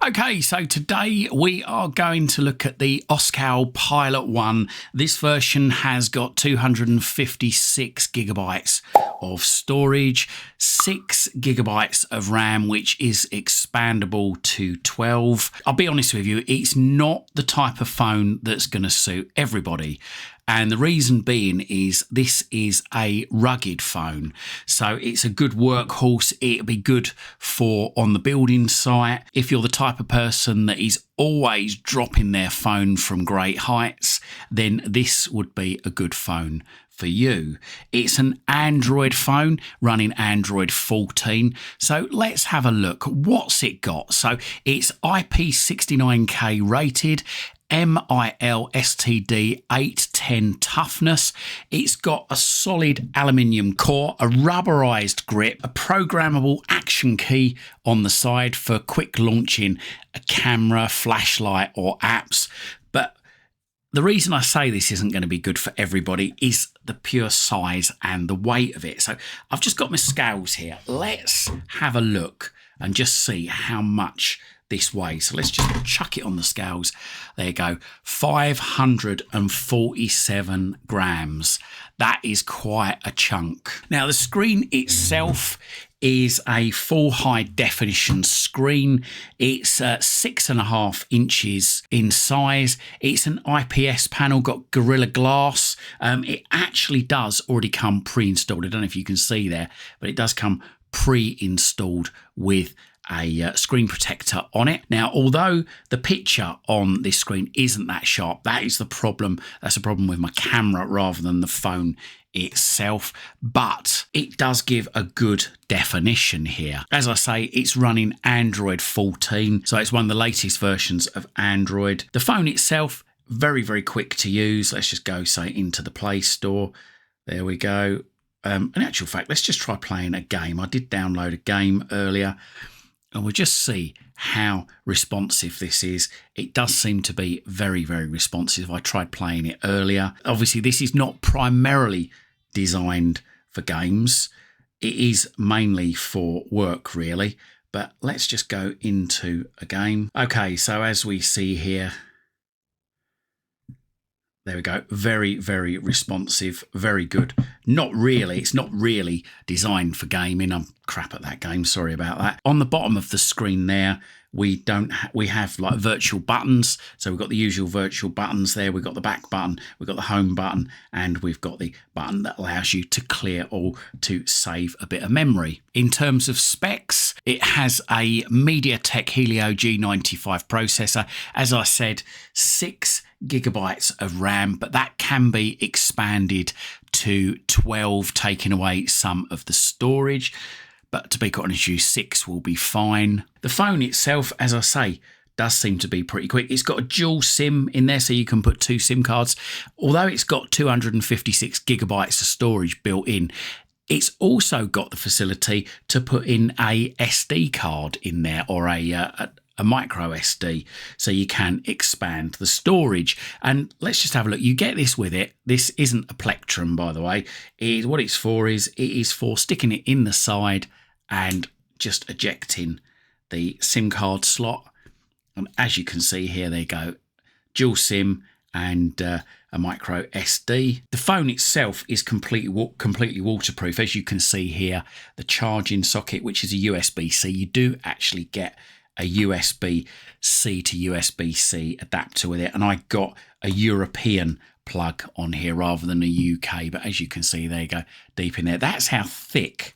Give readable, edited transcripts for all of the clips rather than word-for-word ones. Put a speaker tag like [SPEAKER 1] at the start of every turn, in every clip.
[SPEAKER 1] Okay, so today we are going to look at the Oscal Pilot 1. This version has got 256 gigabytes of storage, 6 gigabytes of RAM, which is expandable to 12. I'll be honest with you, it's not the type of phone that's going to suit everybody. And the reason being is this is a rugged phone. So it's a good workhorse. It'll be good for on the building site. If you're the type of person that is always dropping their phone from great heights, then this would be a good phone for you. It's an Android phone running Android 14. So let's have a look. What's it got? So it's IP69K rated, MIL STD 810 toughness. It's got a solid aluminium core, a rubberized grip, a programmable action key on the side for quick launching a camera, flashlight or apps. But the reason I say this isn't going to be good for everybody is the pure size and the weight of it. So I've just got my scales here. Let's have a look and just see how much this weighs. So let's just chuck it on the scales. There you go. 547 grams. That is quite a chunk. Now the screen itself is a full high definition screen. It's 6.5 inches in size. It's an IPS panel, got Gorilla Glass. It actually does already come pre-installed. I don't know if you can see there, but it does come pre-installed with a screen protector on it. Now, although the picture on this screen isn't that sharp, that is the problem. That's a problem with my camera rather than the phone itself, but it does give a good definition here. As I say, it's running Android 14, so it's one of the latest versions of Android. The phone itself, very, very quick to use. Let's just go, say, into the Play Store. There we go. In actual fact, let's just try playing a game. I did download a game earlier, and we'll just see how responsive this is. It does seem to be very, very responsive. I tried playing it earlier. Obviously, this is not primarily designed for games. It is mainly for work, really. But let's just go into a game. Okay, so as we see here, there we go. Very, very responsive. Very good. Not really. It's not really designed for gaming. I'm crap at that game. Sorry about that. On the bottom of the screen there, we have like virtual buttons. So we've got the usual virtual buttons there. We've got the back button, we've got the home button, and we've got the button that allows you to clear or to save a bit of memory. In terms of specs, it has a MediaTek Helio G95 processor. As I said, 6 gigabytes of RAM, but that can be expanded to 12, taking away some of the storage. But to be quite honest with you, 6 will be fine. The phone itself, as I say, does seem to be pretty quick. It's got a dual SIM in there, so you can put 2 SIM cards. Although it's got 256 gigabytes of storage built in, it's also got the facility to put in a SD card in there, or a micro SD, so you can expand the storage. And let's just have a look. You get this with it. This isn't a plectrum, by the way. What it's for is it is for sticking it in the side and just ejecting the SIM card slot. And as you can see here, there you go, dual SIM and a micro SD. The phone itself is completely waterproof. As you can see here, the charging socket, which is a USB-C, you do actually get a USB-C to USB-C adapter with it, and I got a European plug on here rather than a UK, but as you can see, there you go, deep in there. That's how thick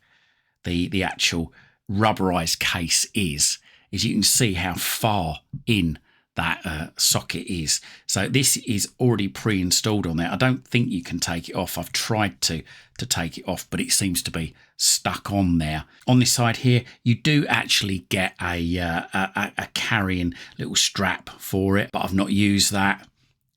[SPEAKER 1] the actual rubberized case is you can see how far in that socket is. So this is already pre-installed on there. I don't think you can take it off. I've tried to take it off, but it seems to be stuck on there. On this side here, you do actually get a carrying little strap for it, but I've not used that.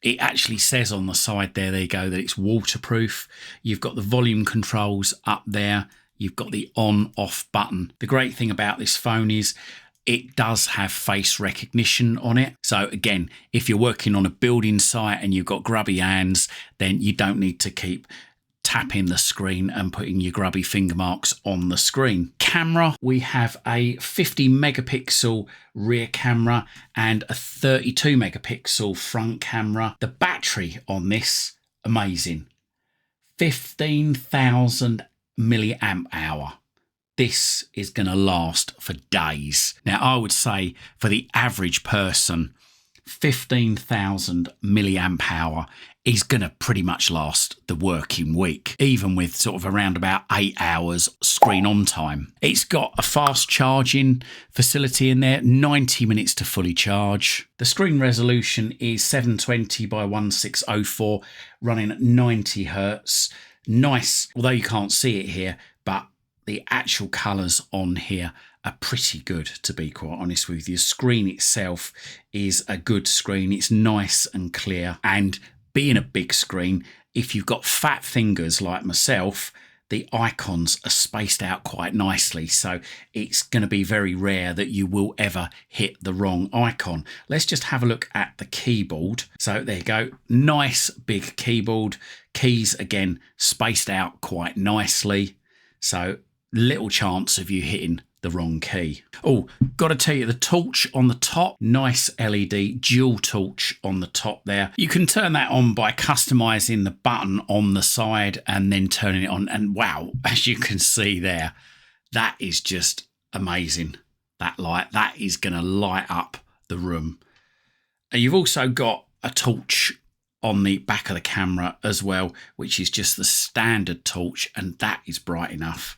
[SPEAKER 1] It actually says on the side there you go, that it's waterproof. You've got the volume controls up there. You've got the on-off button. The great thing about this phone is it does have face recognition on it. So again, if you're working on a building site and you've got grubby hands, then you don't need to keep tapping the screen and putting your grubby finger marks on the screen. Camera, we have a 50 megapixel rear camera and a 32 megapixel front camera. The battery on this, amazing. 15,000 milliamp hour. This is going to last for days. Now, I would say for the average person, 15,000 milliamp hour is going to pretty much last the working week, even with sort of around about 8 hours screen on time. It's got a fast charging facility in there, 90 minutes to fully charge. The screen resolution is 720 by 1604, running at 90 hertz. Nice, although you can't see it here, but the actual colours on here are pretty good, to be quite honest with you. The screen itself is a good screen. It's nice and clear, and being a big screen, if you've got fat fingers like myself, the icons are spaced out quite nicely, so it's going to be very rare that you will ever hit the wrong icon. Let's just have a look at the keyboard. So there you go, nice big keyboard. Keys again spaced out quite nicely, so little chance of you hitting the wrong key. Oh, got to tell you, the torch on the top, nice LED dual torch on the top there. You can turn that on by customizing the button on the side and then turning it on. And wow, as you can see there, that is just amazing. That light, that is going to light up the room. And you've also got a torch on the back of the camera as well, which is just the standard torch, and that is bright enough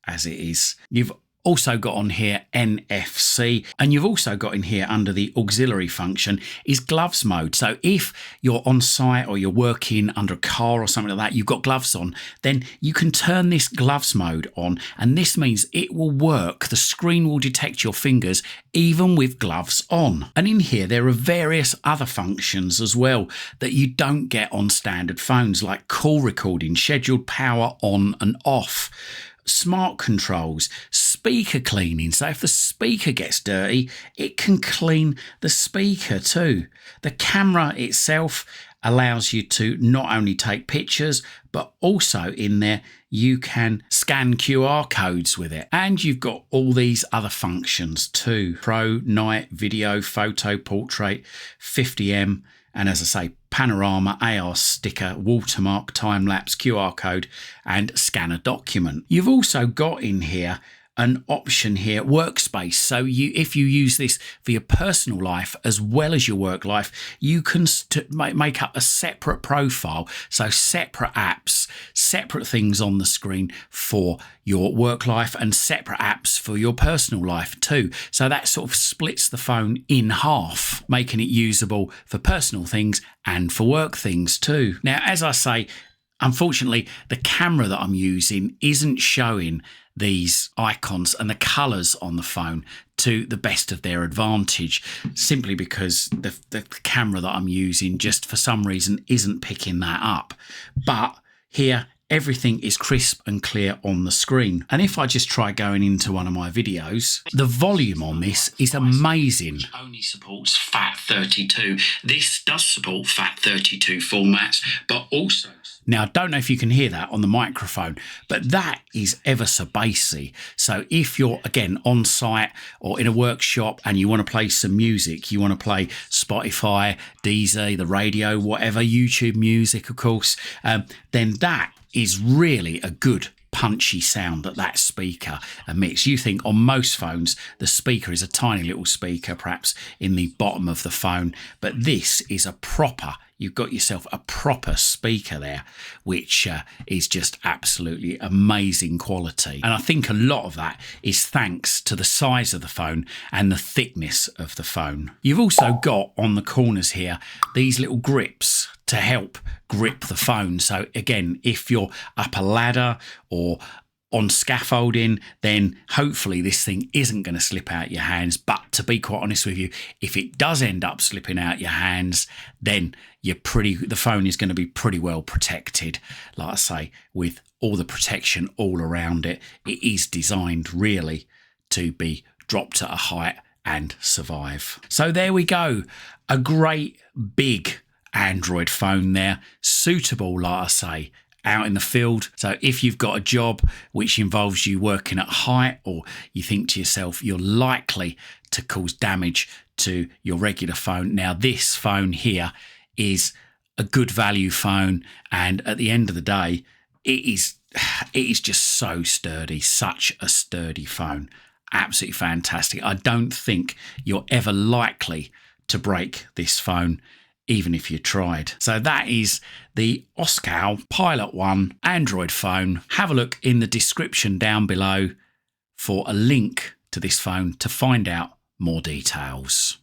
[SPEAKER 1] as it is. You've also got on here NFC, and you've also got in here under the auxiliary function is gloves mode. So if you're on site or you're working under a car or something like that, you've got gloves on, then you can turn this gloves mode on, and this means it will work. The screen will detect your fingers even with gloves on. And in here there are various other functions as well that you don't get on standard phones, like call recording, scheduled power on and off, smart controls, speaker cleaning. So if the speaker gets dirty, it can clean the speaker too. The camera itself allows you to not only take pictures, but also in there you can scan QR codes with it. And you've got all these other functions too: pro, night, video, photo, portrait, 50M, and as I say, panorama, AR sticker, watermark, time-lapse, QR code, and scan a document. You've also got in here an option here, workspace. So if you use this for your personal life as well as your work life, you can make up a separate profile. So separate apps, separate things on the screen for your work life, and separate apps for your personal life too. So that sort of splits the phone in half, making it usable for personal things and for work things too. Now, as I say, unfortunately, the camera that I'm using isn't showing these icons and the colours on the phone to the best of their advantage, simply because the camera that I'm using just for some reason isn't picking that up. But here, everything is crisp and clear on the screen. And if I just try going into one of my videos, the volume on this is amazing. Which only supports FAT32. This does support FAT32 formats, but also... Now, I don't know if you can hear that on the microphone, but that is ever so bassy. So if you're, again, on site or in a workshop and you want to play some music, you want to play Spotify, Deezer, the radio, whatever, YouTube music, of course, then that is really a good punchy sound that speaker emits. You think on most phones the speaker is a tiny little speaker, perhaps in the bottom of the phone, but this is a proper, you've got yourself a proper speaker there, which is just absolutely amazing quality. And I think a lot of that is thanks to the size of the phone and the thickness of the phone. You've also got on the corners here these little grips to help grip the phone. So again, if you're up a ladder or on scaffolding, then hopefully this thing isn't going to slip out your hands. But to be quite honest with you, if it does end up slipping out your hands, then the phone is going to be pretty well protected. Like I say, with all the protection all around it, it is designed really to be dropped at a height and survive. So there we go, a great big Android phone there, suitable, like I say, out in the field. So if you've got a job which involves you working at height, or you think to yourself you're likely to cause damage to your regular phone, now this phone here is a good value phone, and at the end of the day, it is just so sturdy, such a sturdy phone. Absolutely fantastic. I don't think you're ever likely to break this phone, even if you tried. So that is the Oscal Pilot 1 Android phone. Have a look in the description down below for a link to this phone to find out more details.